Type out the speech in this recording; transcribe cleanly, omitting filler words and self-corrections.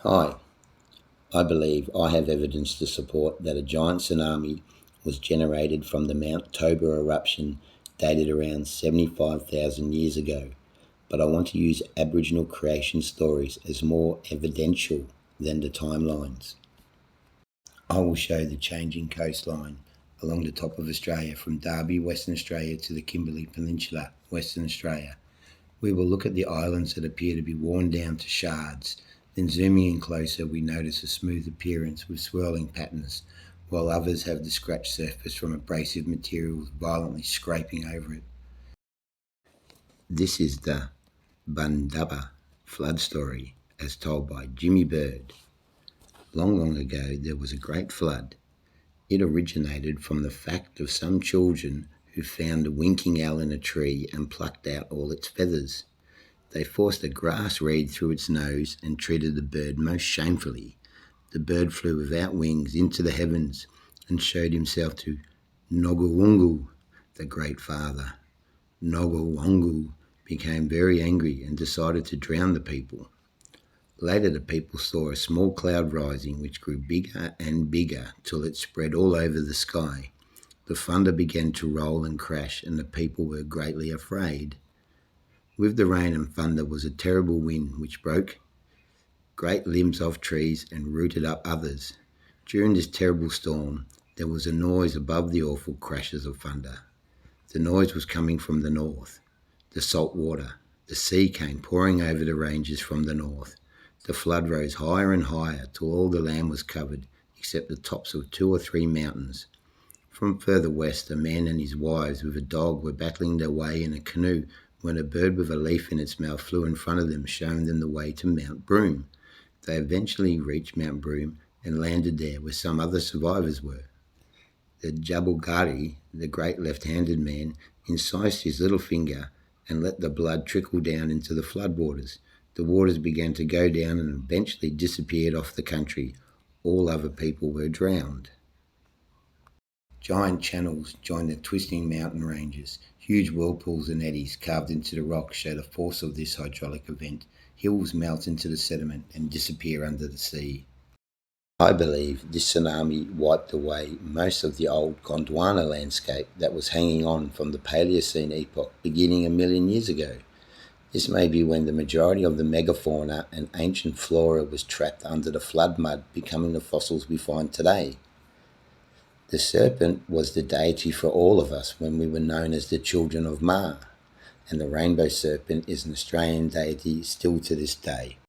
Hi, I believe I have evidence to support that a giant tsunami was generated from the Mount Toba eruption dated around 75,000 years ago, but I want to use Aboriginal creation stories as more evidential than the timelines. I will show the changing coastline along the top of Australia from Derby, Western Australia to the Kimberley Peninsula, Western Australia. We will look at the islands that appear to be worn down to shards. Then zooming in closer, we notice a smooth appearance with swirling patterns, while others have the scratched surface from abrasive materials violently scraping over it. This is the Bundubba flood story, as told by Jimmy Bird. Long, long ago, there was a great flood. It originated from the fact of some children who found a winking owl in a tree and plucked out all its feathers. They forced a grass reed through its nose and treated the bird most shamefully. The bird flew without wings into the heavens and showed himself to Nogawungu, the great father. Nogawungu became very angry and decided to drown the people. Later the people saw a small cloud rising which grew bigger and bigger till it spread all over the sky. The thunder began to roll and crash and the people were greatly afraid. With the rain and thunder was a terrible wind which broke great limbs off trees and rooted up others. During this terrible storm, there was a noise above the awful crashes of thunder. The noise was coming from the north. The salt water, the sea came pouring over the ranges from the north. The flood rose higher and higher till all the land was covered, except the tops of 2 or 3 mountains. From further west, a man and his wives with a dog were battling their way in a canoe when a bird with a leaf in its mouth flew in front of them, showing them the way to Mount Broome. They eventually reached Mount Broome and landed there where some other survivors were. The Jabulgari, the great left-handed man, incised his little finger and let the blood trickle down into the floodwaters. The waters began to go down and eventually disappeared off the country. All other people were drowned. Giant channels join the twisting mountain ranges. Huge whirlpools and eddies carved into the rock show the force of this hydraulic event. Hills melt into the sediment and disappear under the sea. I believe this tsunami wiped away most of the old Gondwana landscape that was hanging on from the Paleocene epoch beginning 1,000,000 years ago. This may be when the majority of the megafauna and ancient flora was trapped under the flood mud, becoming the fossils we find today. The serpent was the deity for all of us when we were known as the children of Ma, and the rainbow serpent is an Australian deity still to this day.